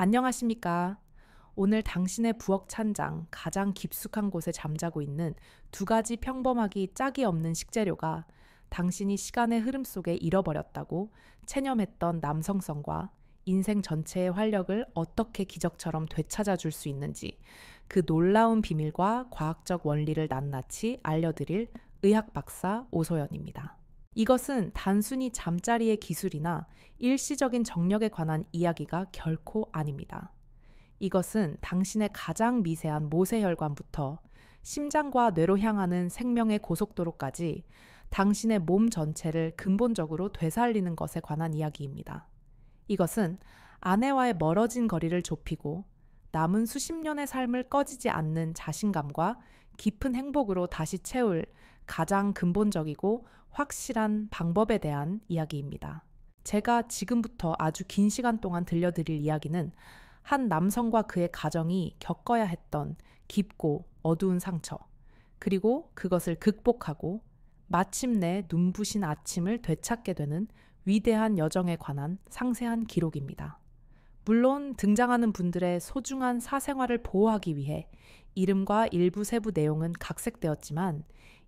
안녕하십니까. 오늘 당신의 부엌 찬장 가장 깊숙한 곳에 잠자고 있는 두 가지 평범하기 짝이 없는 식재료가 당신이 시간의 흐름 속에 잃어버렸다고 체념했던 남성성과 인생 전체의 활력을 어떻게 기적처럼 되찾아 줄 수 있는지 그 놀라운 비밀과 과학적 원리를 낱낱이 알려드릴 의학 박사 오소연입니다. 이것은 단순히 잠자리의 기술이나 일시적인 정력에 관한 이야기가 결코 아닙니다. 이것은 당신의 가장 미세한 모세혈관부터 심장과 뇌로 향하는 생명의 고속도로까지 당신의 몸 전체를 근본적으로 되살리는 것에 관한 이야기입니다. 이것은 아내와의 멀어진 거리를 좁히고 남은 수십 년의 삶을 꺼지지 않는 자신감과 깊은 행복으로 다시 채울 가장 근본적이고 확실한 방법에 대한 이야기입니다. 제가 지금부터 아주 긴 시간 동안 들려드릴 이야기는 한 남성과 그의 가정이 겪어야 했던 깊고 어두운 상처, 그리고 그것을 극복하고 마침내 눈부신 아침을 되찾게 되는 위대한 여정에 관한 상세한 기록입니다. 물론 등장하는 분들의 소중한 사생활을 보호하기 위해 이름과 일부 세부 내용은 각색되었지만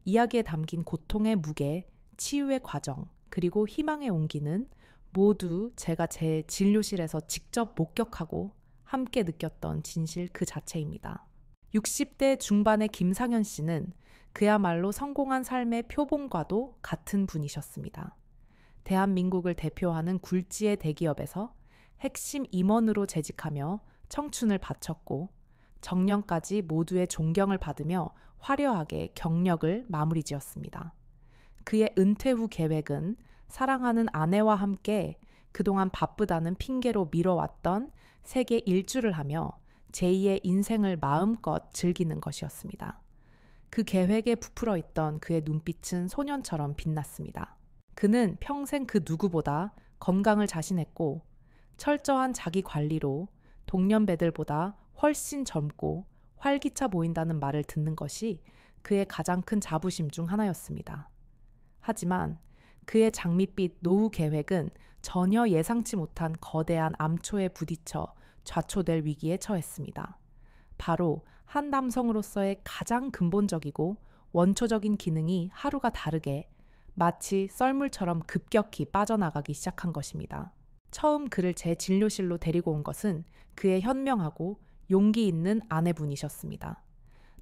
이야기에 담긴 고통의 무게, 치유의 과정, 그리고 희망의 온기는 모두 제가 제 진료실에서 직접 목격하고 함께 느꼈던 진실 그 자체입니다. 60대 중반의 김상현 씨는 그야말로 성공한 삶의 표본과도 같은 분이셨습니다. 대한민국을 대표하는 굴지의 대기업에서 핵심 임원으로 재직하며 청춘을 바쳤고 정년까지 모두의 존경을 받으며 화려하게 경력을 마무리 지었습니다. 그의 은퇴 후 계획은 사랑하는 아내와 함께 그동안 바쁘다는 핑계로 미뤄왔던 세계 일주를 하며 제2의 인생을 마음껏 즐기는 것이었습니다. 그 계획에 부풀어 있던 그의 눈빛은 소년처럼 빛났습니다. 그는 평생 그 누구보다 건강을 자신했고 철저한 자기 관리로 동년배들보다 훨씬 젊고 활기차 보인다는 말을 듣는 것이 그의 가장 큰 자부심 중 하나였습니다. 하지만 그의 장밋빛 노후 계획은 전혀 예상치 못한 거대한 암초에 부딪혀 좌초될 위기에 처했습니다. 바로 한 남성으로서의 가장 근본적이고 원초적인 기능이 하루가 다르게 마치 썰물처럼 급격히 빠져나가기 시작한 것입니다. 처음 그를 제 진료실로 데리고 온 것은 그의 현명하고 용기 있는 아내분이셨습니다.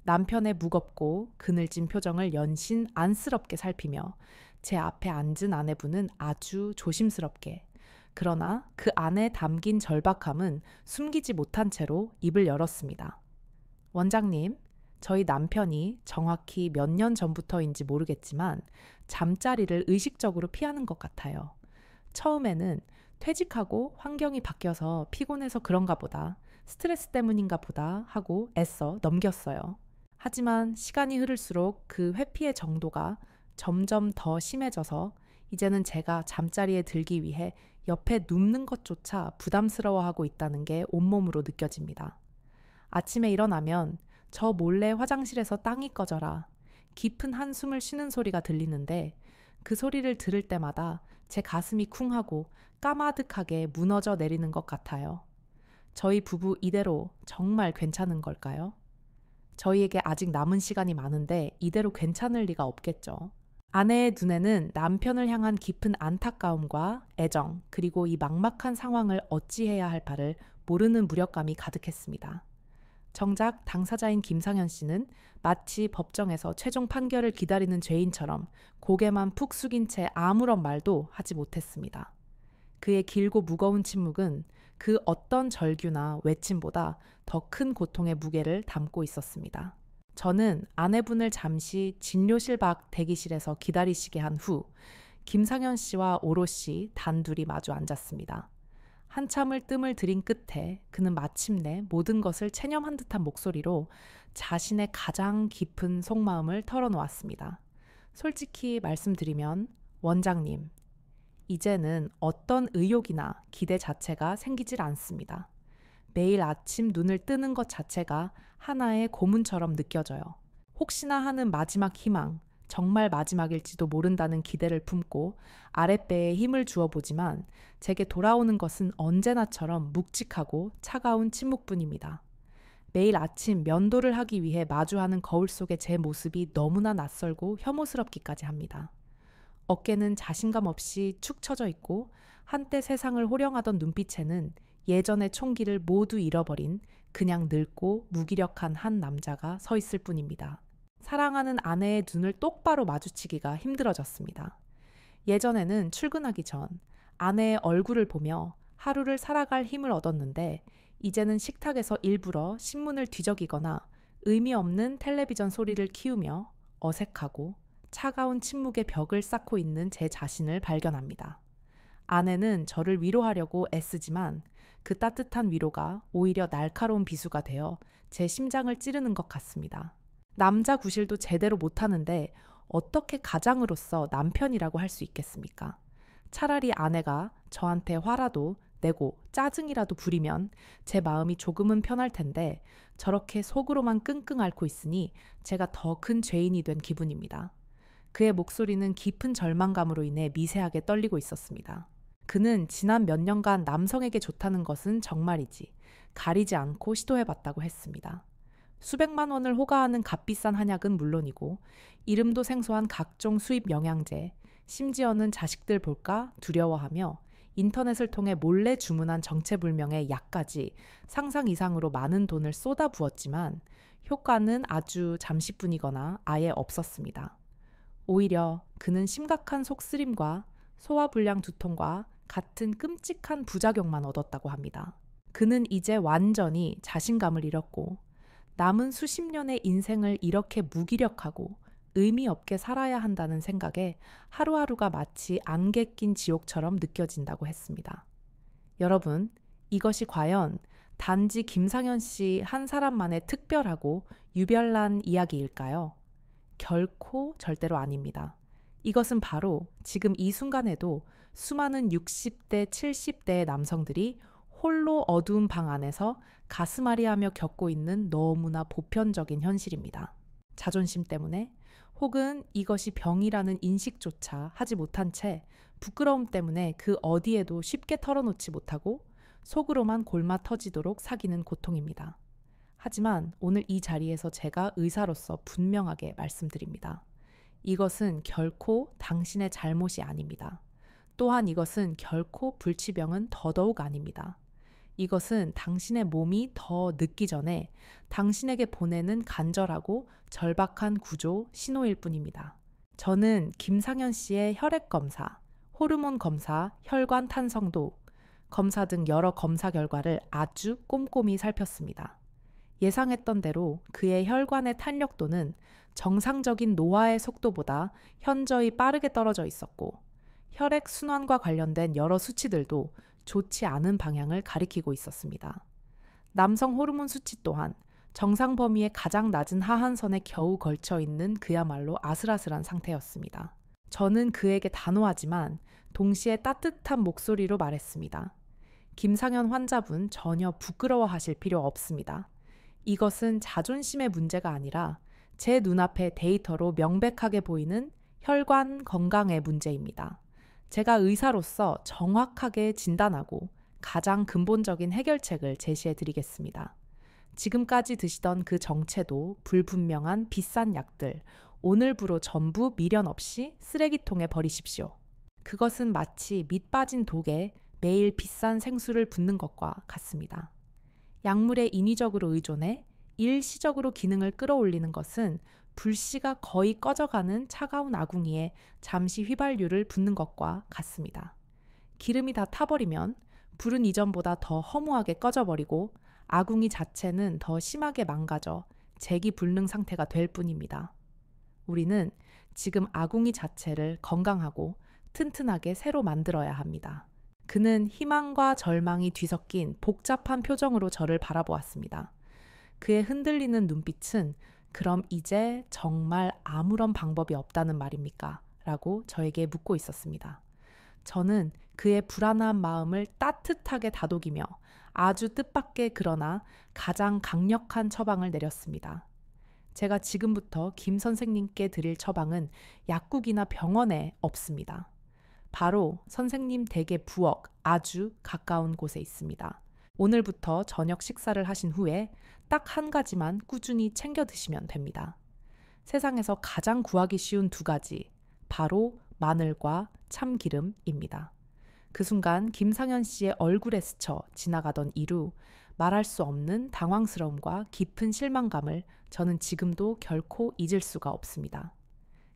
남편의 무겁고 그늘진 표정을 연신 안쓰럽게 살피며 제 앞에 앉은 아내분은 아주 조심스럽게, 그러나 그 안에 담긴 절박함은 숨기지 못한 채로 입을 열었습니다. 원장님, 저희 남편이 정확히 몇 년 전부터인지 모르겠지만 잠자리를 의식적으로 피하는 것 같아요. 처음에는 퇴직하고 환경이 바뀌어서 피곤해서 그런가 보다, 스트레스 때문인가 보다 하고 애써 넘겼어요. 하지만 시간이 흐를수록 그 회피의 정도가 점점 더 심해져서 이제는 제가 잠자리에 들기 위해 옆에 눕는 것조차 부담스러워하고 있다는 게 온몸으로 느껴집니다. 아침에 일어나면 저 몰래 화장실에서 땅이 꺼져라 깊은 한숨을 쉬는 소리가 들리는데 그 소리를 들을 때마다 제 가슴이 쿵하고 까마득하게 무너져 내리는 것 같아요. 저희 부부 이대로 정말 괜찮은 걸까요? 저희에게 아직 남은 시간이 많은데 이대로 괜찮을 리가 없겠죠. 아내의 눈에는 남편을 향한 깊은 안타까움과 애정, 그리고 이 막막한 상황을 어찌해야 할까를 모르는 무력감이 가득했습니다. 정작 당사자인 김상현 씨는 마치 법정에서 최종 판결을 기다리는 죄인처럼 고개만 푹 숙인 채 아무런 말도 하지 못했습니다. 그의 길고 무거운 침묵은 그 어떤 절규나 외침보다 더 큰 고통의 무게를 담고 있었습니다. 저는 아내분을 잠시 진료실 밖 대기실에서 기다리시게 한 후 김상현 씨와 오롯이 단둘이 마주 앉았습니다. 한참을 뜸을 들인 끝에 그는 마침내 모든 것을 체념한 듯한 목소리로 자신의 가장 깊은 속마음을 털어놓았습니다. 솔직히 말씀드리면 원장님, 이제는 어떤 의욕이나 기대 자체가 생기질 않습니다. 매일 아침 눈을 뜨는 것 자체가 하나의 고문처럼 느껴져요. 혹시나 하는 마지막 희망, 정말 마지막일지도 모른다는 기대를 품고 아랫배에 힘을 주어보지만 제게 돌아오는 것은 언제나처럼 묵직하고 차가운 침묵뿐입니다. 매일 아침 면도를 하기 위해 마주하는 거울 속의 제 모습이 너무나 낯설고 혐오스럽기까지 합니다. 어깨는 자신감 없이 축 처져 있고 한때 세상을 호령하던 눈빛에는 예전의 총기를 모두 잃어버린 그냥 늙고 무기력한 한 남자가 서 있을 뿐입니다. 사랑하는 아내의 눈을 똑바로 마주치기가 힘들어졌습니다. 예전에는 출근하기 전 아내의 얼굴을 보며 하루를 살아갈 힘을 얻었는데 이제는 식탁에서 일부러 신문을 뒤적이거나 의미 없는 텔레비전 소리를 키우며 어색하고 차가운 침묵의 벽을 쌓고 있는 제 자신을 발견합니다. 아내는 저를 위로하려고 애쓰지만 그 따뜻한 위로가 오히려 날카로운 비수가 되어 제 심장을 찌르는 것 같습니다. 남자 구실도 제대로 못하는데 어떻게 가장으로서 남편이라고 할 수 있겠습니까? 차라리 아내가 저한테 화라도 내고 짜증이라도 부리면 제 마음이 조금은 편할 텐데 저렇게 속으로만 끙끙 앓고 있으니 제가 더 큰 죄인이 된 기분입니다. 그의 목소리는 깊은 절망감으로 인해 미세하게 떨리고 있었습니다. 그는 지난 몇 년간 남성에게 좋다는 것은 정말이지 가리지 않고 시도해봤다고 했습니다. 수백만 원을 호가하는 값비싼 한약은 물론이고 이름도 생소한 각종 수입 영양제, 심지어는 자식들 볼까 두려워하며 인터넷을 통해 몰래 주문한 정체불명의 약까지 상상 이상으로 많은 돈을 쏟아부었지만 효과는 아주 잠시뿐이거나 아예 없었습니다. 오히려 그는 심각한 속쓰림과 소화불량 두통과 같은 끔찍한 부작용만 얻었다고 합니다. 그는 이제 완전히 자신감을 잃었고 남은 수십 년의 인생을 이렇게 무기력하고 의미 없게 살아야 한다는 생각에 하루하루가 마치 안개 낀 지옥처럼 느껴진다고 했습니다. 여러분, 이것이 과연 단지 김상현 씨 한 사람만의 특별하고 유별난 이야기일까요? 결코 절대로 아닙니다. 이것은 바로 지금 이 순간에도 수많은 60대, 70대의 남성들이 홀로 어두운 방 안에서 가슴앓이하며 겪고 있는 너무나 보편적인 현실입니다. 자존심 때문에 혹은 이것이 병이라는 인식조차 하지 못한 채 부끄러움 때문에 그 어디에도 쉽게 털어놓지 못하고 속으로만 골마 터지도록 사귀는 고통입니다. 하지만 오늘 이 자리에서 제가 의사로서 분명하게 말씀드립니다. 이것은 결코 당신의 잘못이 아닙니다. 또한 이것은 결코 불치병은 더더욱 아닙니다. 이것은 당신의 몸이 더 늦기 전에 당신에게 보내는 간절하고 절박한 구조 신호일 뿐입니다. 저는 김상현 씨의 혈액 검사, 호르몬 검사, 혈관 탄성도 검사 등 여러 검사 결과를 아주 꼼꼼히 살폈습니다. 예상했던 대로 그의 혈관의 탄력도는 정상적인 노화의 속도보다 현저히 빠르게 떨어져 있었고 혈액 순환과 관련된 여러 수치들도 좋지 않은 방향을 가리키고 있었습니다. 남성 호르몬 수치 또한 정상 범위의 가장 낮은 하한선에 겨우 걸쳐 있는 그야말로 아슬아슬한 상태였습니다. 저는 그에게 단호하지만 동시에 따뜻한 목소리로 말했습니다. 김상현 환자분 전혀 부끄러워하실 필요 없습니다. 이것은 자존심의 문제가 아니라 제 눈앞의 데이터로 명백하게 보이는 혈관 건강의 문제입니다. 제가 의사로서 정확하게 진단하고 가장 근본적인 해결책을 제시해 드리겠습니다. 지금까지 드시던 그 정체도 불분명한 비싼 약들, 오늘부로 전부 미련 없이 쓰레기통에 버리십시오. 그것은 마치 밑 빠진 독에 매일 비싼 생수를 붓는 것과 같습니다. 약물에 인위적으로 의존해 일시적으로 기능을 끌어올리는 것은 불씨가 거의 꺼져가는 차가운 아궁이에 잠시 휘발유를 붓는 것과 같습니다. 기름이 다 타버리면 불은 이전보다 더 허무하게 꺼져버리고 아궁이 자체는 더 심하게 망가져 재기 불능 상태가 될 뿐입니다. 우리는 지금 아궁이 자체를 건강하고 튼튼하게 새로 만들어야 합니다. 그는 희망과 절망이 뒤섞인 복잡한 표정으로 저를 바라보았습니다. 그의 흔들리는 눈빛은 그럼 이제 정말 아무런 방법이 없다는 말입니까? 라고 저에게 묻고 있었습니다. 저는 그의 불안한 마음을 따뜻하게 다독이며 아주 뜻밖의 그러나 가장 강력한 처방을 내렸습니다. 제가 지금부터 김 선생님께 드릴 처방은 약국이나 병원에 없습니다. 바로 선생님 댁의 부엌 아주 가까운 곳에 있습니다. 오늘부터 저녁 식사를 하신 후에 딱 한 가지만 꾸준히 챙겨 드시면 됩니다. 세상에서 가장 구하기 쉬운 두 가지, 바로 마늘과 참기름입니다. 그 순간 김상현 씨의 얼굴에 스쳐 지나가던 이루 말할 수 없는 당황스러움과 깊은 실망감을 저는 지금도 결코 잊을 수가 없습니다.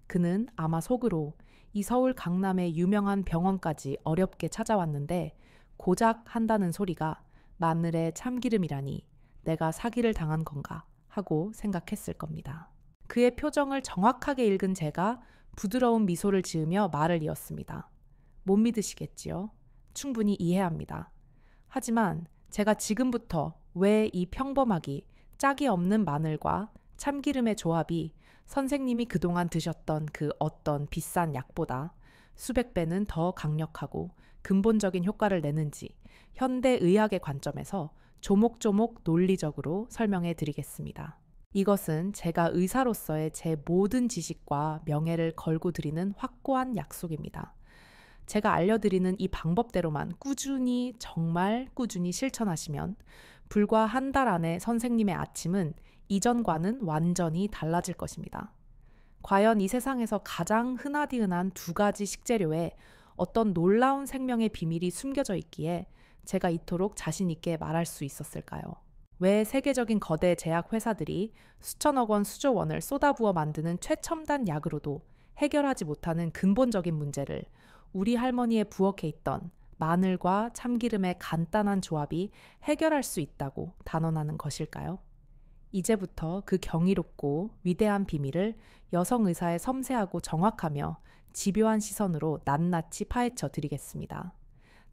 그는 아마 속으로 이 서울 강남의 유명한 병원까지 어렵게 찾아왔는데 고작 한다는 소리가 마늘에 참기름이라니 내가 사기를 당한 건가 하고 생각했을 겁니다. 그의 표정을 정확하게 읽은 제가 부드러운 미소를 지으며 말을 이었습니다. 못 믿으시겠지요? 충분히 이해합니다. 하지만 제가 지금부터 왜 이 평범하기 짝이 없는 마늘과 참기름의 조합이 선생님이 그동안 드셨던 그 어떤 비싼 약보다 수백 배는 더 강력하고 근본적인 효과를 내는지 현대의학의 관점에서 조목조목 논리적으로 설명해 드리겠습니다. 이것은 제가 의사로서의 제 모든 지식과 명예를 걸고 드리는 확고한 약속입니다. 제가 알려드리는 이 방법대로만 꾸준히 정말 꾸준히 실천하시면 불과 한 달 안에 선생님의 아침은 이전과는 완전히 달라질 것입니다. 과연 이 세상에서 가장 흔하디흔한 두 가지 식재료에 어떤 놀라운 생명의 비밀이 숨겨져 있기에 제가 이토록 자신 있게 말할 수 있었을까요? 왜 세계적인 거대 제약 회사들이 수천억 원, 수조 원을 쏟아부어 만드는 최첨단 약으로도 해결하지 못하는 근본적인 문제를 우리 할머니의 부엌에 있던 마늘과 참기름의 간단한 조합이 해결할 수 있다고 단언하는 것일까요? 이제부터 그 경이롭고 위대한 비밀을 여성 의사의 섬세하고 정확하며 집요한 시선으로 낱낱이 파헤쳐 드리겠습니다.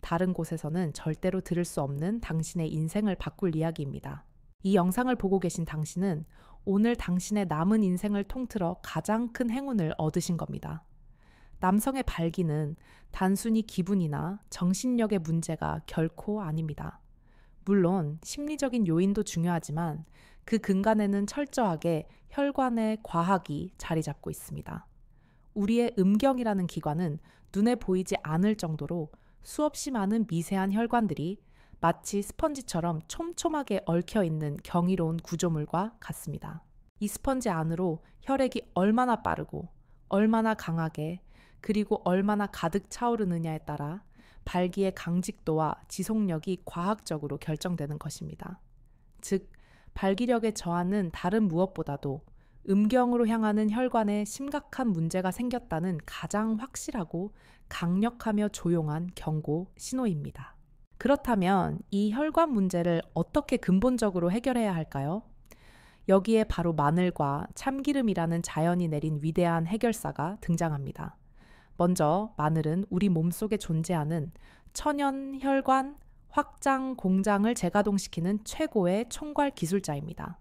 다른 곳에서는 절대로 들을 수 없는 당신의 인생을 바꿀 이야기입니다. 이 영상을 보고 계신 당신은 오늘 당신의 남은 인생을 통틀어 가장 큰 행운을 얻으신 겁니다. 남성의 발기는 단순히 기분이나 정신력의 문제가 결코 아닙니다. 물론 심리적인 요인도 중요하지만 그 근간에는 철저하게 혈관의 과학이 자리 잡고 있습니다. 우리의 음경이라는 기관은 눈에 보이지 않을 정도로 수없이 많은 미세한 혈관들이 마치 스펀지처럼 촘촘하게 얽혀있는 경이로운 구조물과 같습니다. 이 스펀지 안으로 혈액이 얼마나 빠르고 얼마나 강하게 그리고 얼마나 가득 차오르느냐에 따라 발기의 강직도와 지속력이 과학적으로 결정되는 것입니다. 즉, 발기력의 저하는 다른 무엇보다도 음경으로 향하는 혈관에 심각한 문제가 생겼다는 가장 확실하고 강력하며 조용한 경고 신호입니다. 그렇다면 이 혈관 문제를 어떻게 근본적으로 해결해야 할까요? 여기에 바로 마늘과 참기름이라는 자연이 내린 위대한 해결사가 등장합니다. 먼저 마늘은 우리 몸속에 존재하는 천연 혈관 확장 공장을 재가동시키는 최고의 총괄 기술자입니다.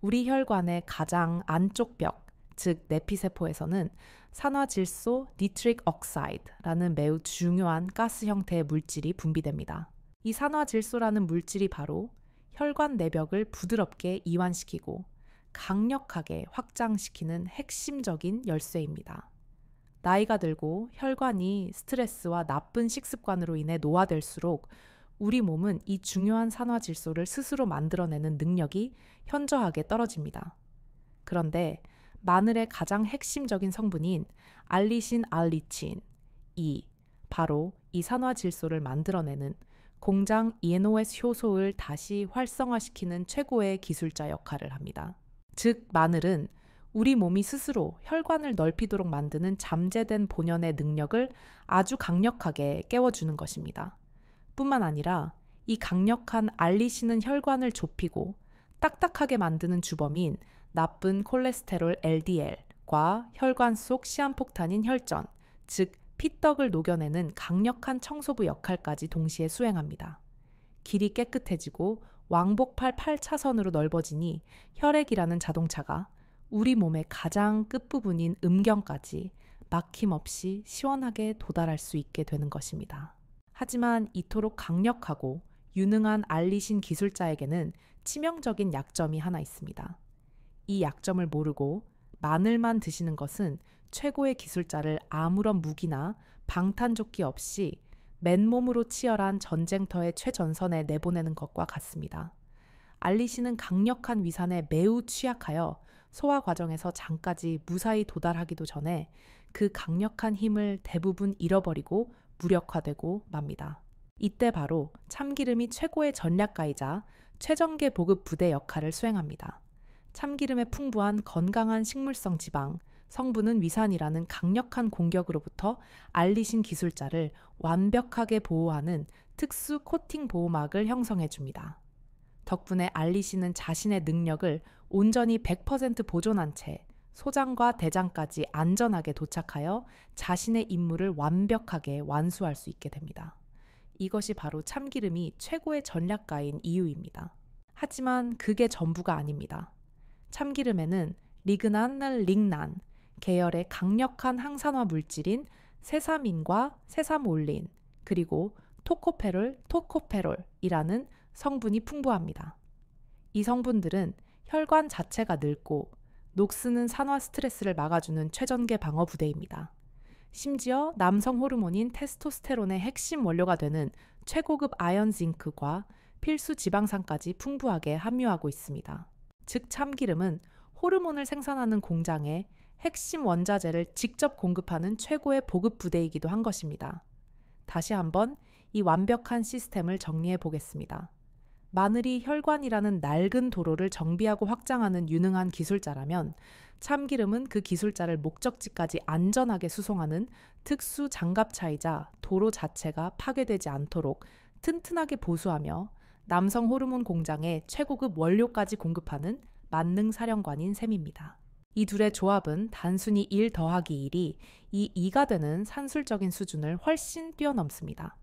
우리 혈관의 가장 안쪽 벽, 즉 내피세포에서는 산화질소 니트릭 억사이드라는 매우 중요한 가스 형태의 물질이 분비됩니다. 이 산화질소라는 물질이 바로 혈관 내벽을 부드럽게 이완시키고 강력하게 확장시키는 핵심적인 열쇠입니다. 나이가 들고 혈관이 스트레스와 나쁜 식습관으로 인해 노화될수록 우리 몸은 이 중요한 산화질소를 스스로 만들어내는 능력이 현저하게 떨어집니다. 그런데 마늘의 가장 핵심적인 성분인 알리신 알리친이 바로 이 산화질소를 만들어내는 공장 ENOS 효소를 다시 활성화시키는 최고의 기술자 역할을 합니다. 즉, 마늘은 우리 몸이 스스로 혈관을 넓히도록 만드는 잠재된 본연의 능력을 아주 강력하게 깨워주는 것입니다. 뿐만 아니라 이 강력한 알리신은 혈관을 좁히고 딱딱하게 만드는 주범인 나쁜 콜레스테롤 LDL과 혈관 속 시한폭탄인 혈전, 즉 피떡을 녹여내는 강력한 청소부 역할까지 동시에 수행합니다. 길이 깨끗해지고 왕복팔 8차선으로 넓어지니 혈액이라는 자동차가 우리 몸의 가장 끝부분인 음경까지 막힘없이 시원하게 도달할 수 있게 되는 것입니다. 하지만 이토록 강력하고 유능한 알리신 기술자에게는 치명적인 약점이 하나 있습니다. 이 약점을 모르고 마늘만 드시는 것은 최고의 기술자를 아무런 무기나 방탄조끼 없이 맨몸으로 치열한 전쟁터의 최전선에 내보내는 것과 같습니다. 알리 씨는 강력한 위산에 매우 취약하여 소화 과정에서 장까지 무사히 도달하기도 전에 그 강력한 힘을 대부분 잃어버리고 무력화되고 맙니다. 이때 바로 참기름이 최고의 전략가이자 최정계 보급 부대 역할을 수행합니다. 참기름의 풍부한 건강한 식물성 지방, 성분은 위산이라는 강력한 공격으로부터 알리신 기술자를 완벽하게 보호하는 특수 코팅 보호막을 형성해 줍니다. 덕분에 알리씨는 자신의 능력을 온전히 100% 보존한 채 소장과 대장까지 안전하게 도착하여 자신의 임무를 완벽하게 완수할 수 있게 됩니다. 이것이 바로 참기름이 최고의 전략가인 이유입니다. 하지만 그게 전부가 아닙니다. 참기름에는 리그난, 링난 계열의 강력한 항산화 물질인 세사민과 세사몰린 그리고 토코페롤이라는 성분이 풍부합니다. 이 성분들은 혈관 자체가 늙고 녹쓰는 산화 스트레스를 막아주는 최전개 방어 부대입니다. 심지어 남성 호르몬인 테스토스테론의 핵심 원료가 되는 최고급 아연 징크와 필수 지방산까지 풍부하게 함유하고 있습니다. 즉 참기름은 호르몬을 생산하는 공장에 핵심 원자재를 직접 공급하는 최고의 보급 부대이기도 한 것입니다. 다시 한번 이 완벽한 시스템을 정리해 보겠습니다. 마늘이 혈관이라는 낡은 도로를 정비하고 확장하는 유능한 기술자라면 참기름은 그 기술자를 목적지까지 안전하게 수송하는 특수 장갑차이자 도로 자체가 파괴되지 않도록 튼튼하게 보수하며 남성 호르몬 공장에 최고급 원료까지 공급하는 만능 사령관인 셈입니다. 이 둘의 조합은 단순히 1 더하기 1이 이 2가 되는 산술적인 수준을 훨씬 뛰어넘습니다.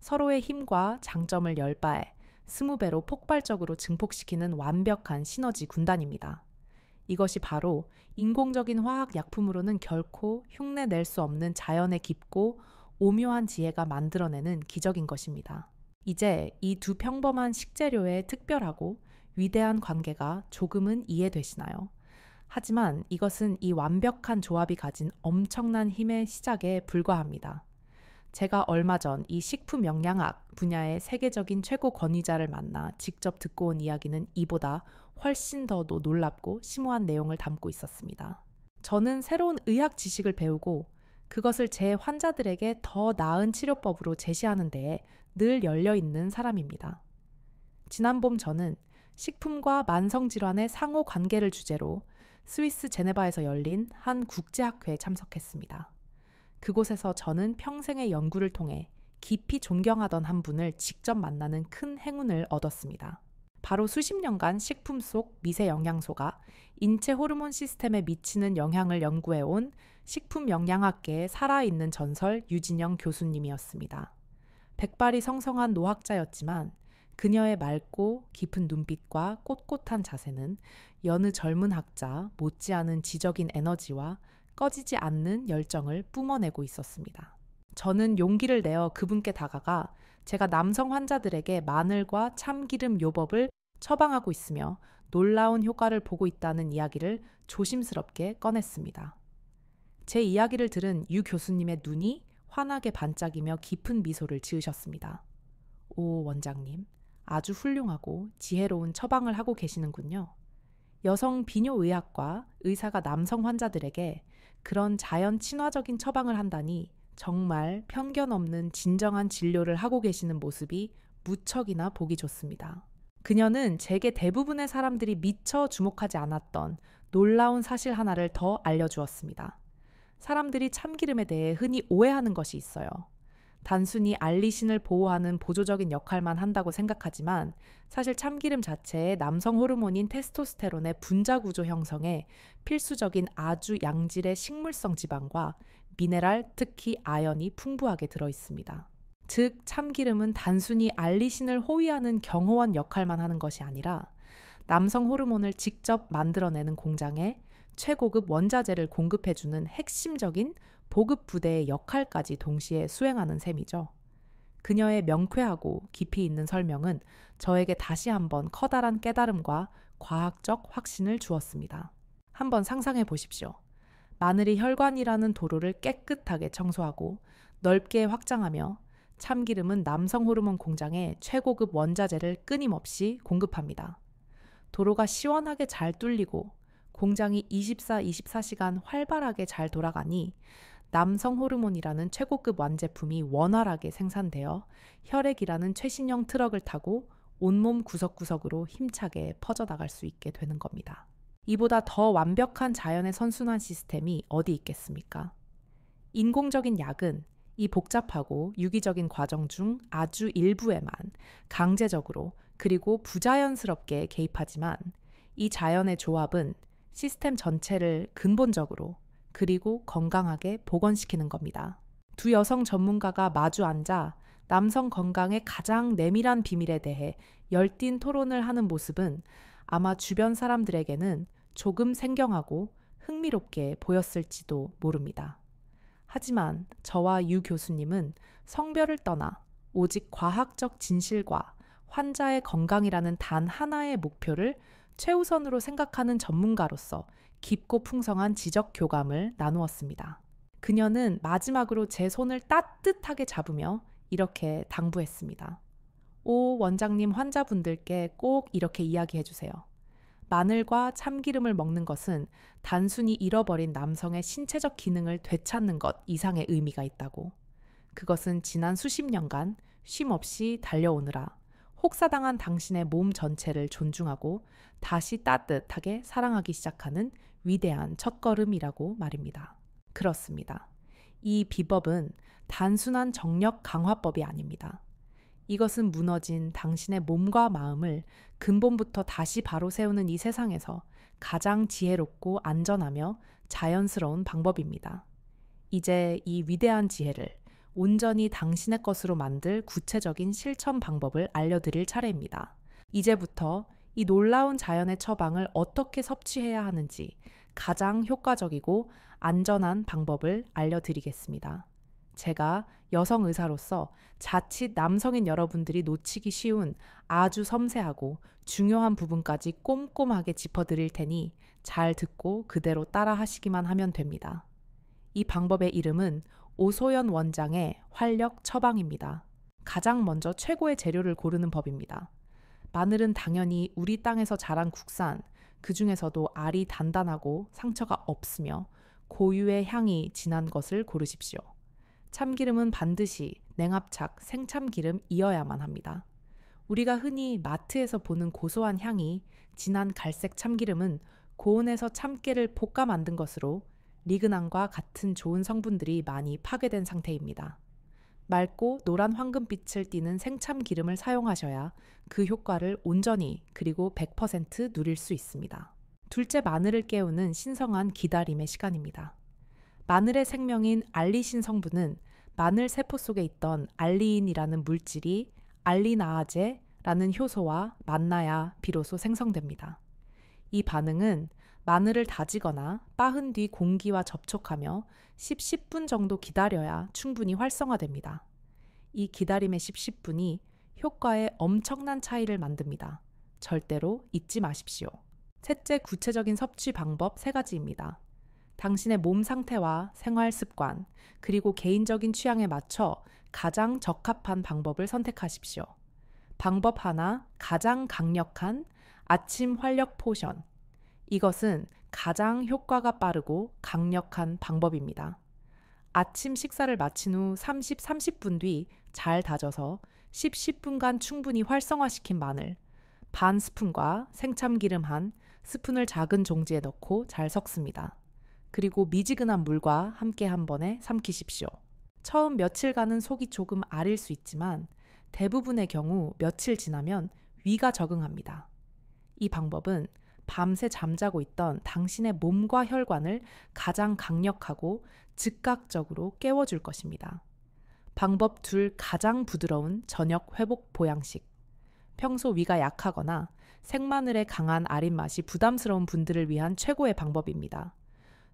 서로의 힘과 장점을 10배, 20배로 폭발적으로 증폭시키는 완벽한 시너지 군단입니다. 이것이 바로 인공적인 화학 약품으로는 결코 흉내낼 수 없는 자연의 깊고 오묘한 지혜가 만들어내는 기적인 것입니다. 이제 이 두 평범한 식재료의 특별하고 위대한 관계가 조금은 이해되시나요? 하지만 이것은 이 완벽한 조합이 가진 엄청난 힘의 시작에 불과합니다. 제가 얼마 전 이 식품 영양학 분야의 세계적인 최고 권위자를 만나 직접 듣고 온 이야기는 이보다 훨씬 더 놀랍고 심오한 내용을 담고 있었습니다. 저는 새로운 의학 지식을 배우고 그것을 제 환자들에게 더 나은 치료법으로 제시하는 데에 늘 열려있는 사람입니다. 지난 봄 저는 식품과 만성질환의 상호 관계를 주제로 스위스 제네바에서 열린 한 국제학회에 참석했습니다. 그곳에서 저는 평생의 연구를 통해 깊이 존경하던 한 분을 직접 만나는 큰 행운을 얻었습니다. 바로 수십 년간 식품 속 미세 영양소가 인체 호르몬 시스템에 미치는 영향을 연구해온 식품 영양학계의 살아있는 전설 유진영 교수님이었습니다. 백발이 성성한 노학자였지만 그녀의 맑고 깊은 눈빛과 꼿꼿한 자세는 여느 젊은 학자 못지않은 지적인 에너지와 꺼지지 않는 열정을 뿜어내고 있었습니다. 저는 용기를 내어 그분께 다가가 제가 남성 환자들에게 마늘과 참기름 요법을 처방하고 있으며 놀라운 효과를 보고 있다는 이야기를 조심스럽게 꺼냈습니다. 제 이야기를 들은 유 교수님의 눈이 환하게 반짝이며 깊은 미소를 지으셨습니다. 오, 원장님, 아주 훌륭하고 지혜로운 처방을 하고 계시는군요. 여성 비뇨의학과 의사가 남성 환자들에게 그런 자연 친화적인 처방을 한다니 정말 편견 없는 진정한 진료를 하고 계시는 모습이 무척이나 보기 좋습니다. 그녀는 제게 대부분의 사람들이 미처 주목하지 않았던 놀라운 사실 하나를 더 알려주었습니다. 사람들이 참기름에 대해 흔히 오해하는 것이 있어요. 단순히 알리신을 보호하는 보조적인 역할만 한다고 생각하지만 사실 참기름 자체에 남성 호르몬인 테스토스테론의 분자 구조 형성에 필수적인 아주 양질의 식물성 지방과 미네랄, 특히 아연이 풍부하게 들어있습니다. 즉 참기름은 단순히 알리신을 호위하는 경호원 역할만 하는 것이 아니라 남성 호르몬을 직접 만들어내는 공장에 최고급 원자재를 공급해주는 핵심적인 보급 부대의 역할까지 동시에 수행하는 셈이죠. 그녀의 명쾌하고 깊이 있는 설명은 저에게 다시 한번 커다란 깨달음과 과학적 확신을 주었습니다. 한번 상상해 보십시오. 마늘이 혈관이라는 도로를 깨끗하게 청소하고 넓게 확장하며 참기름은 남성 호르몬 공장에 최고급 원자재를 끊임없이 공급합니다. 도로가 시원하게 잘 뚫리고 공장이 24시간 활발하게 잘 돌아가니 남성 호르몬이라는 최고급 완제품이 원활하게 생산되어 혈액이라는 최신형 트럭을 타고 온몸 구석구석으로 힘차게 퍼져나갈 수 있게 되는 겁니다. 이보다 더 완벽한 자연의 선순환 시스템이 어디 있겠습니까? 인공적인 약은 이 복잡하고 유기적인 과정 중 아주 일부에만 강제적으로 그리고 부자연스럽게 개입하지만 이 자연의 조합은 시스템 전체를 근본적으로 그리고 건강하게 복원시키는 겁니다. 두 여성 전문가가 마주 앉아 남성 건강의 가장 내밀한 비밀에 대해 열띤 토론을 하는 모습은 아마 주변 사람들에게는 조금 생경하고 흥미롭게 보였을지도 모릅니다. 하지만 저와 유 교수님은 성별을 떠나 오직 과학적 진실과 환자의 건강이라는 단 하나의 목표를 최우선으로 생각하는 전문가로서 깊고 풍성한 지적 교감을 나누었습니다. 그녀는 마지막으로 제 손을 따뜻하게 잡으며 이렇게 당부했습니다. 오, 원장님, 환자분들께 꼭 이렇게 이야기해 주세요. 마늘과 참기름을 먹는 것은 단순히 잃어버린 남성의 신체적 기능을 되찾는 것 이상의 의미가 있다고. 그것은 지난 수십 년간 쉼없이 달려오느라 혹사당한 당신의 몸 전체를 존중하고 다시 따뜻하게 사랑하기 시작하는 위대한 첫걸음이라고 말입니다. 그렇습니다. 이 비법은 단순한 정력 강화법이 아닙니다. 이것은 무너진 당신의 몸과 마음을 근본부터 다시 바로 세우는 이 세상에서 가장 지혜롭고 안전하며 자연스러운 방법입니다. 이제 이 위대한 지혜를 온전히 당신의 것으로 만들 구체적인 실천 방법을 알려드릴 차례입니다. 이제부터 이 놀라운 자연의 처방을 어떻게 섭취해야 하는지 가장 효과적이고 안전한 방법을 알려드리겠습니다. 제가 여성 의사로서 자칫 남성인 여러분들이 놓치기 쉬운 아주 섬세하고 중요한 부분까지 꼼꼼하게 짚어드릴 테니 잘 듣고 그대로 따라 하시기만 하면 됩니다. 이 방법의 이름은 오소연 원장의 활력 처방입니다. 가장 먼저 최고의 재료를 고르는 법입니다. 마늘은 당연히 우리 땅에서 자란 국산, 그 중에서도 알이 단단하고 상처가 없으며 고유의 향이 진한 것을 고르십시오. 참기름은 반드시 냉합착, 생참기름이어야만 합니다. 우리가 흔히 마트에서 보는 고소한 향이 진한 갈색 참기름은 고온에서 참깨를 볶아 만든 것으로 리그난과 같은 좋은 성분들이 많이 파괴된 상태입니다. 맑고 노란 황금빛을 띠는 생참기름을 사용하셔야 그 효과를 온전히 그리고 100% 누릴 수 있습니다. 둘째, 마늘을 깨우는 신성한 기다림의 시간입니다. 마늘의 생명인 알리신 성분은 마늘 세포 속에 있던 알리인이라는 물질이 알리나아제라는 효소와 만나야 비로소 생성됩니다. 이 반응은 마늘을 다지거나 빻은 뒤 공기와 접촉하며 10분 정도 기다려야 충분히 활성화됩니다. 이 기다림의 10분이 효과에 엄청난 차이를 만듭니다. 절대로 잊지 마십시오. 셋째, 구체적인 섭취 방법 3가지입니다. 당신의 몸 상태와 생활 습관, 그리고 개인적인 취향에 맞춰 가장 적합한 방법을 선택하십시오. 방법 하나, 가장 강력한 아침 활력 포션. 이것은 가장 효과가 빠르고 강력한 방법입니다. 아침 식사를 마친 후 30분 뒤 잘 다져서 10분간 충분히 활성화시킨 마늘, 반 스푼과 생참기름 한 스푼을 작은 종지에 넣고 잘 섞습니다. 그리고 미지근한 물과 함께 한 번에 삼키십시오. 처음 며칠간은 속이 조금 아릴 수 있지만 대부분의 경우 며칠 지나면 위가 적응합니다. 이 방법은 밤새 잠자고 있던 당신의 몸과 혈관을 가장 강력하고 즉각적으로 깨워줄 것입니다. 방법 둘, 가장 부드러운 저녁 회복 보양식. 평소 위가 약하거나 생마늘의 강한 아린 맛이 부담스러운 분들을 위한 최고의 방법입니다.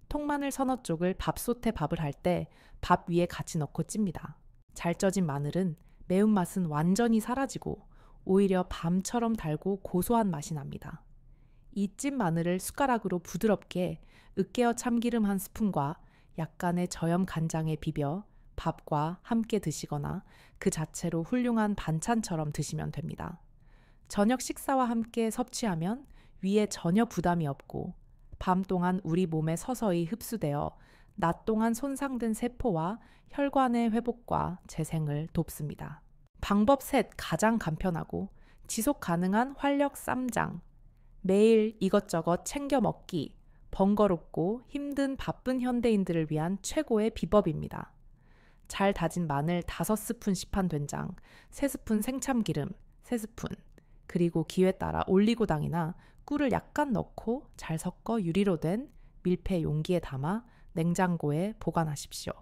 통마늘 서너 쪽을 밥솥에 밥을 할 때 밥 위에 같이 넣고 찝니다. 잘 쪄진 마늘은 매운맛은 완전히 사라지고 오히려 밤처럼 달고 고소한 맛이 납니다. 이 찐 마늘을 숟가락으로 부드럽게 으깨어 참기름 한 스푼과 약간의 저염 간장에 비벼 밥과 함께 드시거나 그 자체로 훌륭한 반찬처럼 드시면 됩니다. 저녁 식사와 함께 섭취하면 위에 전혀 부담이 없고 밤 동안 우리 몸에 서서히 흡수되어 낮 동안 손상된 세포와 혈관의 회복과 재생을 돕습니다. 방법 셋 가장 간편하고 지속 가능한 활력 쌈장. 매일 이것저것 챙겨 먹기, 번거롭고 힘든 바쁜 현대인들을 위한 최고의 비법입니다. 잘 다진 마늘 5스푼 시판 된장, 3스푼 생참기름, 3스푼, 그리고 기회 따라 올리고당이나 꿀을 약간 넣고 잘 섞어 유리로 된 밀폐 용기에 담아 냉장고에 보관하십시오.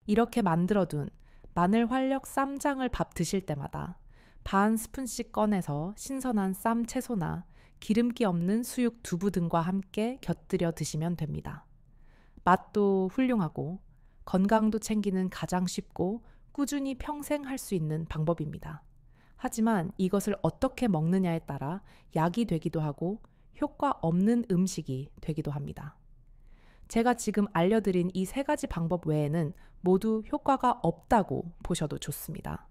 이렇게 만들어둔 마늘 활력 쌈장을 밥 드실 때마다 반 스푼씩 꺼내서 신선한 쌈 채소나 기름기 없는 수육 두부 등과 함께 곁들여 드시면 됩니다. 맛도 훌륭하고 건강도 챙기는 가장 쉽고 꾸준히 평생 할 수 있는 방법입니다. 하지만 이것을 어떻게 먹느냐에 따라 약이 되기도 하고 효과 없는 음식이 되기도 합니다. 제가 지금 알려드린 이 3가지 방법 외에는 모두 효과가 없다고 보셔도 좋습니다.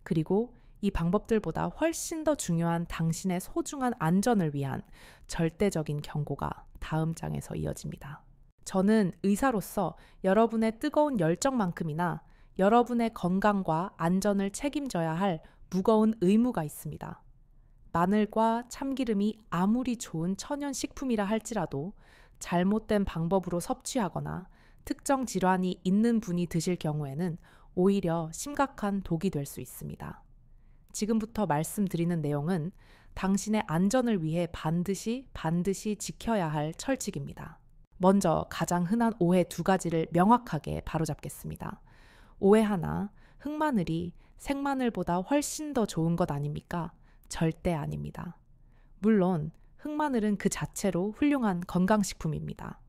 그리고 이 방법들보다 훨씬 더 중요한 당신의 소중한 안전을 위한 절대적인 경고가 다음 장에서 이어집니다. 저는 의사로서 여러분의 뜨거운 열정만큼이나 여러분의 건강과 안전을 책임져야 할 무거운 의무가 있습니다. 마늘과 참기름이 아무리 좋은 천연 식품이라 할지라도 잘못된 방법으로 섭취하거나 특정 질환이 있는 분이 드실 경우에는 오히려 심각한 독이 될 수 있습니다. 지금부터 말씀드리는 내용은 당신의 안전을 위해 반드시 지켜야 할 철칙입니다. 먼저 가장 흔한 오해 2가지를 명확하게 바로잡겠습니다. 오해 하나, 흑마늘이 생마늘보다 훨씬 더 좋은 것 아닙니까? 절대 아닙니다. 물론 흑마늘은 그 자체로 훌륭한 건강식품입니다.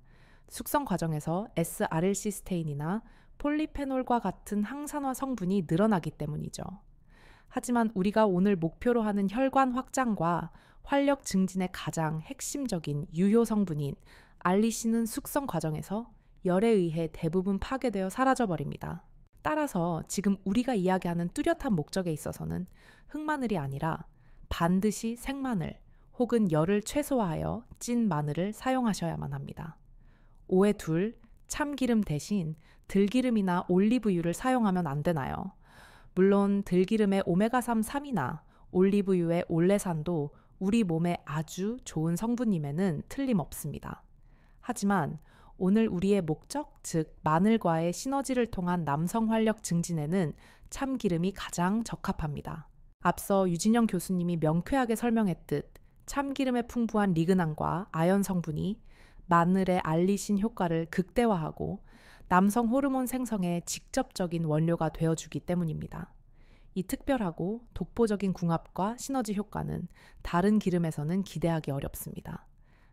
숙성 과정에서 S아릴시스테인이나 폴리페놀과 같은 항산화 성분이 늘어나기 때문이죠. 하지만 우리가 오늘 목표로 하는 혈관 확장과 활력 증진의 가장 핵심적인 유효 성분인 알리신은 숙성 과정에서 열에 의해 대부분 파괴되어 사라져버립니다. 따라서 지금 우리가 이야기하는 뚜렷한 목적에 있어서는 흑마늘이 아니라 반드시 생마늘 혹은 열을 최소화하여 찐 마늘을 사용하셔야만 합니다. 오해 2, 참기름 대신 들기름이나 올리브유를 사용하면 안 되나요? 물론 들기름의 오메가3, 3이나 올리브유의 올레산도 우리 몸에 아주 좋은 성분임에는 틀림없습니다. 하지만 오늘 우리의 목적, 즉 마늘과의 시너지를 통한 남성 활력 증진에는 참기름이 가장 적합합니다. 앞서 유진영 교수님이 명쾌하게 설명했듯 참기름의 풍부한 리그난과 아연 성분이 마늘의 알리신 효과를 극대화하고 남성 호르몬 생성의 직접적인 원료가 되어주기 때문입니다. 이 특별하고 독보적인 궁합과 시너지 효과는 다른 기름에서는 기대하기 어렵습니다.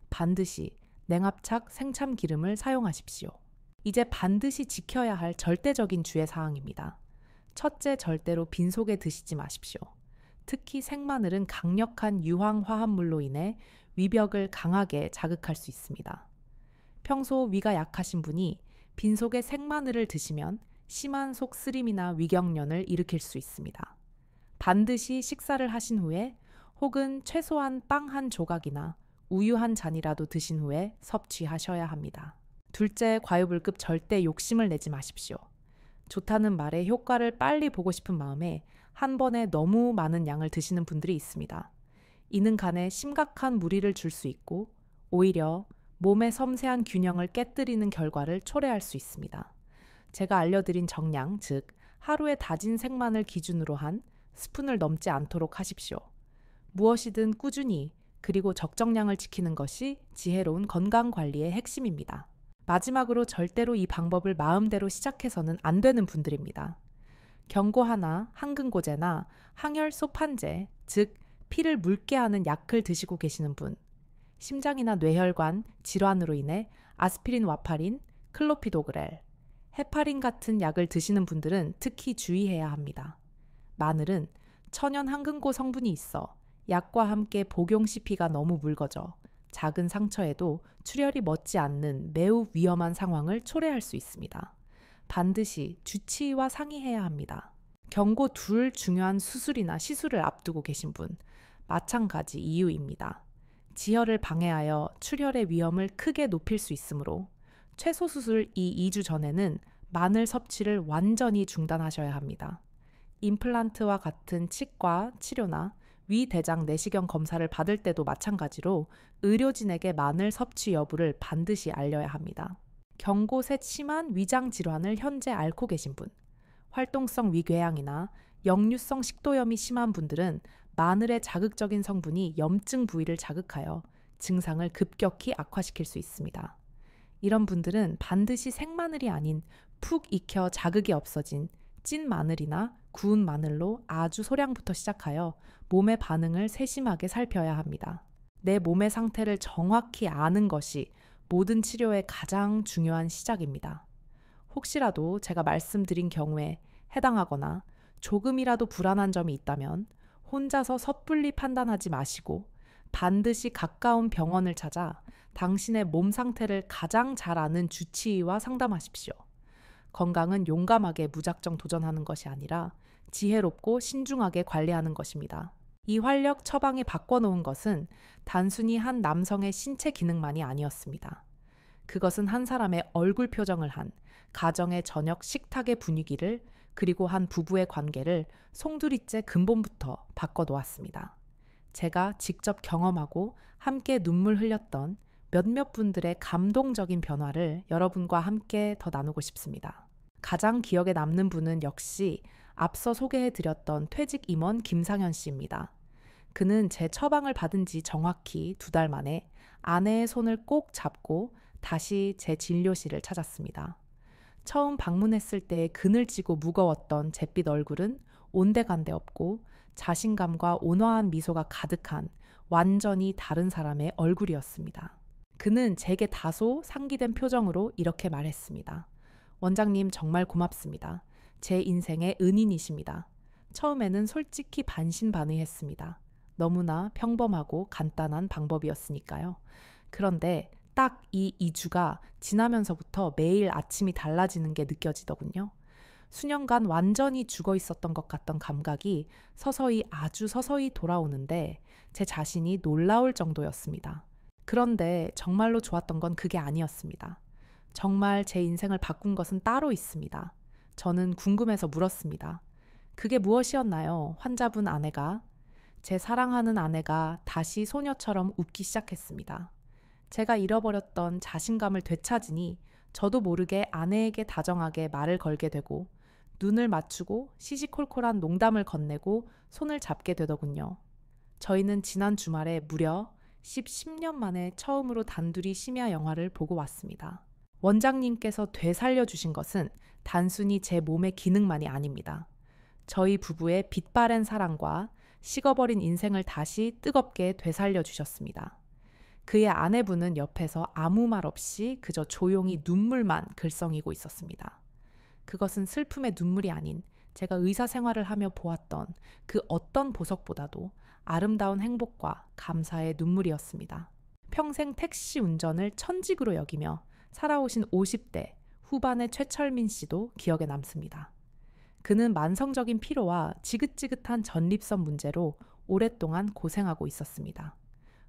반드시 냉합착 생참기름을 사용하십시오. 이제 반드시 지켜야 할 절대적인 주의사항입니다. 첫째, 절대로 빈속에 드시지 마십시오. 특히 생마늘은 강력한 유황 화합물로 인해 위벽을 강하게 자극할 수 있습니다. 평소 위가 약하신 분이 빈속에 생마늘을 드시면 심한 속 쓰림이나 위경련을 일으킬 수 있습니다. 반드시 식사를 하신 후에 혹은 최소한 빵 한 조각이나 우유 한 잔이라도 드신 후에 섭취하셔야 합니다. 둘째, 과유불급 절대 욕심을 내지 마십시오. 좋다는 말에 효과를 빨리 보고 싶은 마음에 한 번에 너무 많은 양을 드시는 분들이 있습니다. 이는 간에 심각한 무리를 줄 수 있고 오히려 몸의 섬세한 균형을 깨뜨리는 결과를 초래할 수 있습니다. 제가 알려드린 정량, 즉 하루에 다진 생마늘 기준으로 한 스푼을 넘지 않도록 하십시오. 무엇이든 꾸준히 그리고 적정량을 지키는 것이 지혜로운 건강관리의 핵심입니다. 마지막으로 절대로 이 방법을 마음대로 시작해서는 안 되는 분들입니다. 경고하나 항근고제나 항혈소판제, 즉 피를 묽게 하는 약을 드시고 계시는 분, 심장이나 뇌혈관 질환으로 인해 아스피린, 와파린, 클로피도그렐, 헤파린 같은 약을 드시는 분들은 특히 주의해야 합니다. 마늘은 천연 항근고 성분이 있어 약과 함께 복용 시 피가 너무 묽어져 작은 상처에도 출혈이 멎지 않는 매우 위험한 상황을 초래할 수 있습니다. 반드시 주치의와 상의해야 합니다. 경고 둘 중요한 수술이나 시술을 앞두고 계신 분, 마찬가지 이유입니다. 지혈을 방해하여 출혈의 위험을 크게 높일 수 있으므로 최소 수술 2주 전에는 마늘 섭취를 완전히 중단하셔야 합니다. 임플란트와 같은 치과 치료나 위대장 내시경 검사를 받을 때도 마찬가지로 의료진에게 마늘 섭취 여부를 반드시 알려야 합니다. 경고색 심한 위장 질환을 현재 앓고 계신 분, 활동성 위궤양이나 역류성 식도염이 심한 분들은 마늘의 자극적인 성분이 염증 부위를 자극하여 증상을 급격히 악화시킬 수 있습니다. 이런 분들은 반드시 생마늘이 아닌 푹 익혀 자극이 없어진 찐 마늘이나 구운 마늘로 아주 소량부터 시작하여 몸의 반응을 세심하게 살펴야 합니다. 내 몸의 상태를 정확히 아는 것이 모든 치료의 가장 중요한 시작입니다. 혹시라도 제가 말씀드린 경우에 해당하거나 조금이라도 불안한 점이 있다면 혼자서 섣불리 판단하지 마시고 반드시 가까운 병원을 찾아 당신의 몸 상태를 가장 잘 아는 주치의와 상담하십시오. 건강은 용감하게 무작정 도전하는 것이 아니라 지혜롭고 신중하게 관리하는 것입니다. 이 활력 처방이 바꿔놓은 것은 단순히 한 남성의 신체 기능만이 아니었습니다. 그것은 한 사람의 얼굴 표정을 한 가정의 저녁 식탁의 분위기를 그리고 한 부부의 관계를 송두리째 근본부터 바꿔놓았습니다. 제가 직접 경험하고 함께 눈물 흘렸던 몇몇 분들의 감동적인 변화를 여러분과 함께 더 나누고 싶습니다. 가장 기억에 남는 분은 역시 앞서 소개해드렸던 퇴직 임원 김상현 씨입니다. 그는 제 처방을 받은 지 정확히 2달 만에 아내의 손을 꼭 잡고 다시 제 진료실을 찾았습니다. 처음 방문했을 때의 그늘지고 무거웠던 잿빛 얼굴은 온데간데 없고 자신감과 온화한 미소가 가득한 완전히 다른 사람의 얼굴이었습니다. 그는 제게 다소 상기된 표정으로 이렇게 말했습니다. 원장님 정말 고맙습니다. 제 인생의 은인이십니다. 처음에는 솔직히 반신반의했습니다. 너무나 평범하고 간단한 방법이었으니까요. 그런데 딱 이 2주가 지나면서부터 매일 아침이 달라지는 게 느껴지더군요. 수년간 완전히 죽어 있었던 것 같던 감각이 서서히 아주 서서히 돌아오는데 제 자신이 놀라울 정도였습니다. 그런데 정말로 좋았던 건 그게 아니었습니다. 정말 제 인생을 바꾼 것은 따로 있습니다. 저는 궁금해서 물었습니다. 그게 무엇이었나요? 환자분 아내가. 제 사랑하는 아내가 다시 소녀처럼 웃기 시작했습니다. 제가 잃어버렸던 자신감을 되찾으니 저도 모르게 아내에게 다정하게 말을 걸게 되고 눈을 맞추고 시시콜콜한 농담을 건네고 손을 잡게 되더군요. 저희는 지난 주말에 무려 10년 만에 처음으로 단둘이 심야 영화를 보고 왔습니다. 원장님께서 되살려주신 것은 단순히 제 몸의 기능만이 아닙니다. 저희 부부의 빛바랜 사랑과 식어버린 인생을 다시 뜨겁게 되살려주셨습니다. 그의 아내분은 옆에서 아무 말 없이 그저 조용히 눈물만 글썽이고 있었습니다. 그것은 슬픔의 눈물이 아닌 제가 의사 생활을 하며 보았던 그 어떤 보석보다도 아름다운 행복과 감사의 눈물이었습니다. 평생 택시 운전을 천직으로 여기며 살아오신 50대 후반의 최철민 씨도 기억에 남습니다. 그는 만성적인 피로와 지긋지긋한 전립선 문제로 오랫동안 고생하고 있었습니다.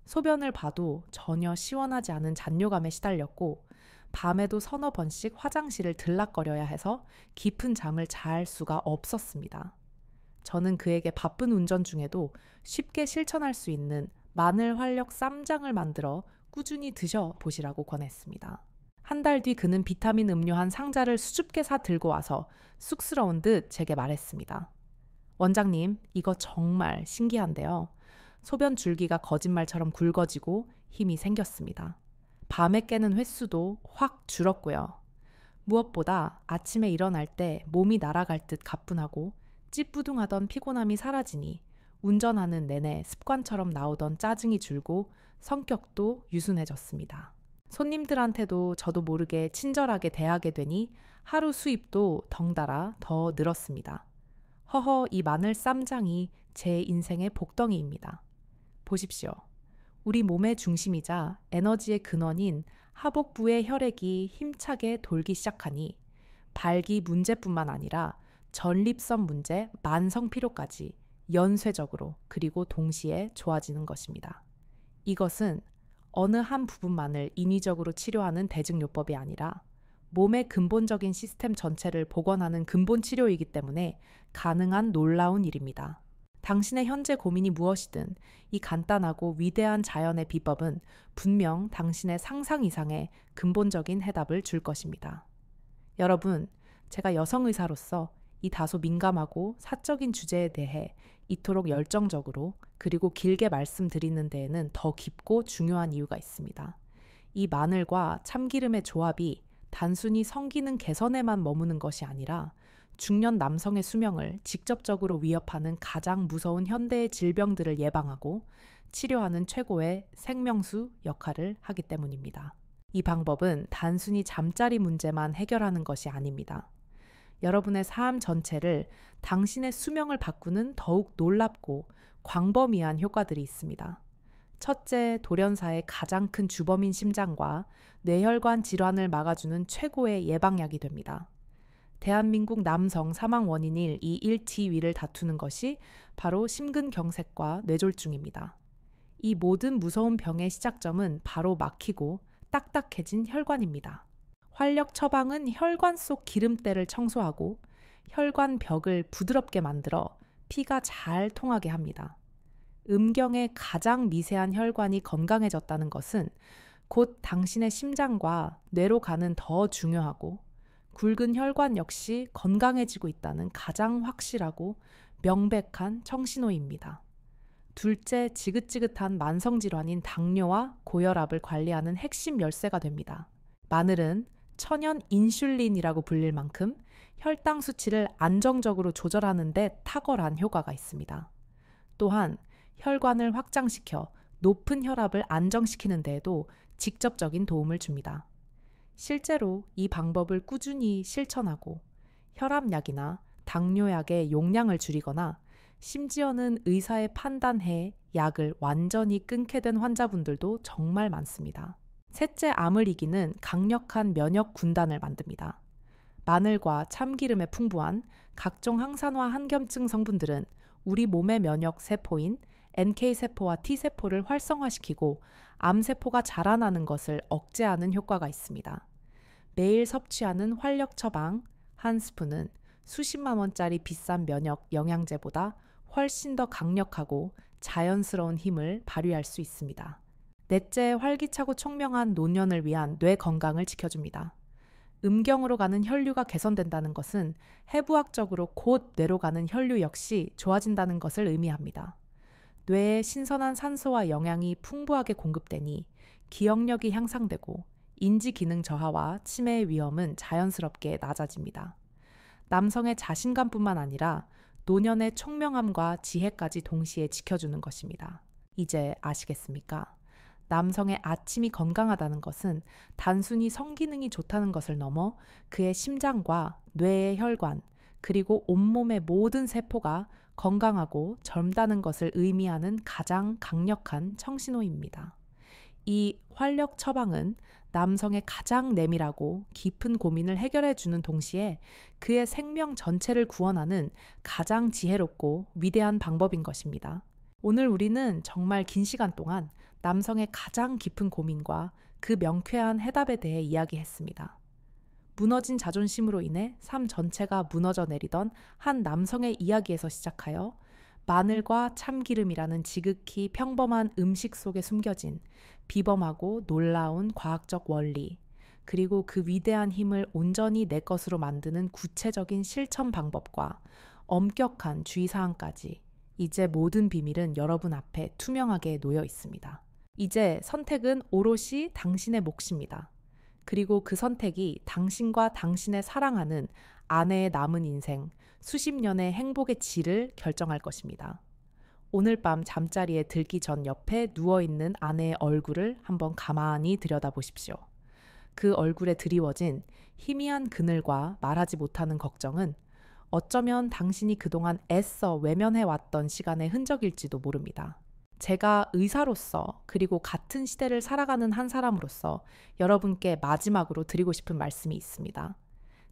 소변을 봐도 전혀 시원하지 않은 잔뇨감에 시달렸고 밤에도 서너 번씩 화장실을 들락거려야 해서 깊은 잠을 잘 수가 없었습니다. 저는 그에게 바쁜 운전 중에도 쉽게 실천할 수 있는 마늘 활력 쌈장을 만들어 꾸준히 드셔보시라고 권했습니다. 한 달 뒤 그는 비타민 음료 한 상자를 수줍게 사 들고 와서 쑥스러운 듯 제게 말했습니다. 원장님, 이거 정말 신기한데요. 소변 줄기가 거짓말처럼 굵어지고 힘이 생겼습니다. 밤에 깨는 횟수도 확 줄었고요. 무엇보다 아침에 일어날 때 몸이 날아갈 듯 가뿐하고 찌뿌둥하던 피곤함이 사라지니 운전하는 내내 습관처럼 나오던 짜증이 줄고 성격도 유순해졌습니다. 손님들한테도 저도 모르게 친절하게 대하게 되니 하루 수입도 덩달아 더 늘었습니다. 허허, 이 마늘 쌈장이 제 인생의 복덩이입니다. 보십시오. 우리 몸의 중심이자 에너지의 근원인 하복부의 혈액이 힘차게 돌기 시작하니 발기 문제뿐만 아니라 전립선 문제, 만성 피로까지 연쇄적으로 그리고 동시에 좋아지는 것입니다. 이것은 어느 한 부분만을 인위적으로 치료하는 대증요법이 아니라 몸의 근본적인 시스템 전체를 복원하는 근본 치료이기 때문에 가능한 놀라운 일입니다. 당신의 현재 고민이 무엇이든 이 간단하고 위대한 자연의 비법은 분명 당신의 상상 이상의 근본적인 해답을 줄 것입니다. 여러분, 제가 여성 의사로서 이 다소 민감하고 사적인 주제에 대해 이토록 열정적으로 그리고 길게 말씀드리는 데에는 더 깊고 중요한 이유가 있습니다. 이 마늘과 참기름의 조합이 단순히 성기능 개선에만 머무는 것이 아니라 중년 남성의 수명을 직접적으로 위협하는 가장 무서운 현대의 질병들을 예방하고 치료하는 최고의 생명수 역할을 하기 때문입니다. 이 방법은 단순히 잠자리 문제만 해결하는 것이 아닙니다. 여러분의 삶 전체를 당신의 수명을 바꾸는 더욱 놀랍고 광범위한 효과들이 있습니다. 첫째, 돌연사의 가장 큰 주범인 심장과 뇌혈관 질환을 막아주는 최고의 예방약이 됩니다. 대한민국 남성 사망 원인일 이 1위 위를 다투는 것이 바로 심근경색과 뇌졸중입니다. 이 모든 무서운 병의 시작점은 바로 막히고 딱딱해진 혈관입니다. 활력 처방은 혈관 속 기름때를 청소하고 혈관 벽을 부드럽게 만들어 피가 잘 통하게 합니다. 음경의 가장 미세한 혈관이 건강해졌다는 것은 곧 당신의 심장과 뇌로 가는 더 중요하고 굵은 혈관 역시 건강해지고 있다는 가장 확실하고 명백한 청신호입니다. 둘째, 지긋지긋한 만성질환인 당뇨와 고혈압을 관리하는 핵심 열쇠가 됩니다. 마늘은 천연 인슐린이라고 불릴 만큼 혈당 수치를 안정적으로 조절하는 데 탁월한 효과가 있습니다. 또한 혈관을 확장시켜 높은 혈압을 안정시키는 데에도 직접적인 도움을 줍니다. 실제로 이 방법을 꾸준히 실천하고 혈압약이나 당뇨약의 용량을 줄이거나 심지어는 의사의 판단해 약을 완전히 끊게 된 환자분들도 정말 많습니다. 셋째, 암을 이기는 강력한 면역 군단을 만듭니다. 마늘과 참기름에 풍부한 각종 항산화 항염증 성분들은 우리 몸의 면역 세포인 NK세포와 T세포를 활성화시키고 암세포가 자라나는 것을 억제하는 효과가 있습니다. 매일 섭취하는 활력 처방 한 스푼은 수십만 원짜리 비싼 면역 영양제보다 훨씬 더 강력하고 자연스러운 힘을 발휘할 수 있습니다. 넷째, 활기차고 총명한 노년을 위한 뇌 건강을 지켜줍니다. 음경으로 가는 혈류가 개선된다는 것은 해부학적으로 곧 뇌로 가는 혈류 역시 좋아진다는 것을 의미합니다. 뇌에 신선한 산소와 영양이 풍부하게 공급되니 기억력이 향상되고 인지 기능 저하와 치매의 위험은 자연스럽게 낮아집니다. 남성의 자신감뿐만 아니라 노년의 총명함과 지혜까지 동시에 지켜주는 것입니다. 이제 아시겠습니까? 남성의 아침이 건강하다는 것은 단순히 성기능이 좋다는 것을 넘어 그의 심장과 뇌의 혈관, 그리고 온몸의 모든 세포가 건강하고 젊다는 것을 의미하는 가장 강력한 청신호입니다. 이 활력 처방은 남성의 가장 내밀하고 깊은 고민을 해결해 주는 동시에 그의 생명 전체를 구원하는 가장 지혜롭고 위대한 방법인 것입니다. 오늘 우리는 정말 긴 시간 동안 남성의 가장 깊은 고민과 그 명쾌한 해답에 대해 이야기했습니다. 무너진 자존심으로 인해 삶 전체가 무너져 내리던 한 남성의 이야기에서 시작하여 마늘과 참기름이라는 지극히 평범한 음식 속에 숨겨진 비범하고 놀라운 과학적 원리, 그리고 그 위대한 힘을 온전히 내 것으로 만드는 구체적인 실천 방법과 엄격한 주의사항까지 이제 모든 비밀은 여러분 앞에 투명하게 놓여 있습니다. 이제 선택은 오롯이 당신의 몫입니다. 그리고 그 선택이 당신과 당신의 사랑하는 아내의 남은 인생, 수십 년의 행복의 질을 결정할 것입니다. 오늘 밤 잠자리에 들기 전 옆에 누워있는 아내의 얼굴을 한번 가만히 들여다보십시오. 그 얼굴에 드리워진 희미한 그늘과 말하지 못하는 걱정은 어쩌면 당신이 그동안 애써 외면해왔던 시간의 흔적일지도 모릅니다. 제가 의사로서 그리고 같은 시대를 살아가는 한 사람으로서 여러분께 마지막으로 드리고 싶은 말씀이 있습니다.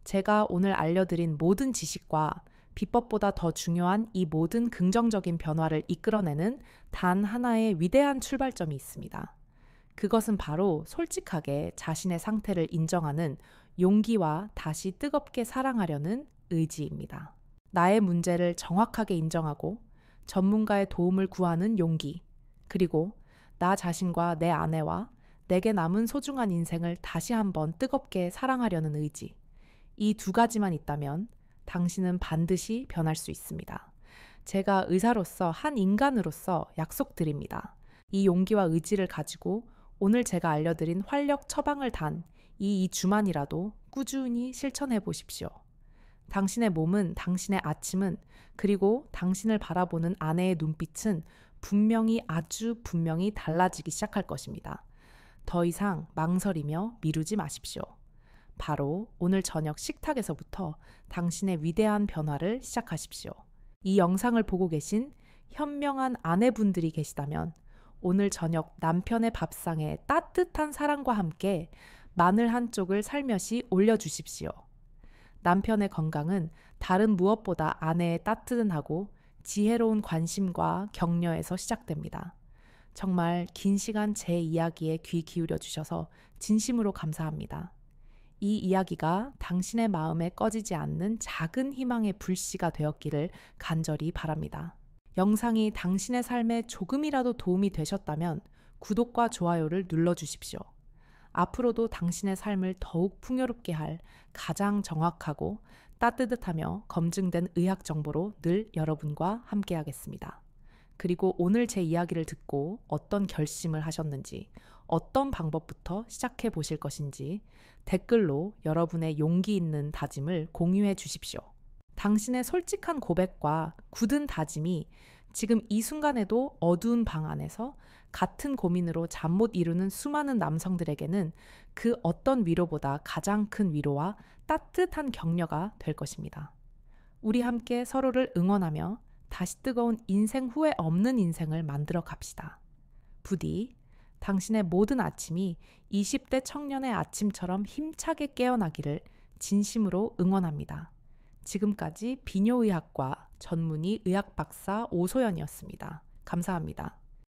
제가 오늘 알려드린 모든 지식과 비법보다 더 중요한 이 모든 긍정적인 변화를 이끌어내는 단 하나의 위대한 출발점이 있습니다. 그것은 바로 솔직하게 자신의 상태를 인정하는 용기와 다시 뜨겁게 사랑하려는 의지입니다. 나의 문제를 정확하게 인정하고 전문가의 도움을 구하는 용기, 그리고 나 자신과 내 아내와 내게 남은 소중한 인생을 다시 한번 뜨겁게 사랑하려는 의지. 이 두 가지만 있다면 당신은 반드시 변할 수 있습니다. 제가 의사로서 한 인간으로서 약속드립니다. 이 용기와 의지를 가지고 오늘 제가 알려드린 활력 처방을 단 이 2주만이라도 꾸준히 실천해 보십시오. 당신의 몸은, 당신의 아침은, 그리고 당신을 바라보는 아내의 눈빛은 아주 분명히 달라지기 시작할 것입니다. 더 이상 망설이며 미루지 마십시오. 바로 오늘 저녁 식탁에서부터 당신의 위대한 변화를 시작하십시오. 이 영상을 보고 계신 현명한 아내분들이 계시다면 오늘 저녁 남편의 밥상에 따뜻한 사랑과 함께 마늘 한 쪽을 살며시 올려주십시오. 남편의 건강은 다른 무엇보다 아내의 따뜻하고 지혜로운 관심과 격려에서 시작됩니다. 정말 긴 시간 제 이야기에 귀 기울여 주셔서 진심으로 감사합니다. 이 이야기가 당신의 마음에 꺼지지 않는 작은 희망의 불씨가 되었기를 간절히 바랍니다. 영상이 당신의 삶에 조금이라도 도움이 되셨다면 구독과 좋아요를 눌러주십시오. 앞으로도 당신의 삶을 더욱 풍요롭게 할 가장 정확하고 따뜻하며 검증된 의학 정보로 늘 여러분과 함께하겠습니다. 그리고 오늘 제 이야기를 듣고 어떤 결심을 하셨는지, 어떤 방법부터 시작해 보실 것인지 댓글로 여러분의 용기 있는 다짐을 공유해 주십시오. 당신의 솔직한 고백과 굳은 다짐이 지금 이 순간에도 어두운 방 안에서 같은 고민으로 잠 못 이루는 수많은 남성들에게는 그 어떤 위로보다 가장 큰 위로와 따뜻한 격려가 될 것입니다. 우리 함께 서로를 응원하며 다시 뜨거운 인생 후회 없는 인생을 만들어 갑시다. 부디 당신의 모든 아침이 20대 청년의 아침처럼 힘차게 깨어나기를 진심으로 응원합니다. 지금까지 비뇨의학과 전문의 의학박사 오소연이었습니다. 감사합니다.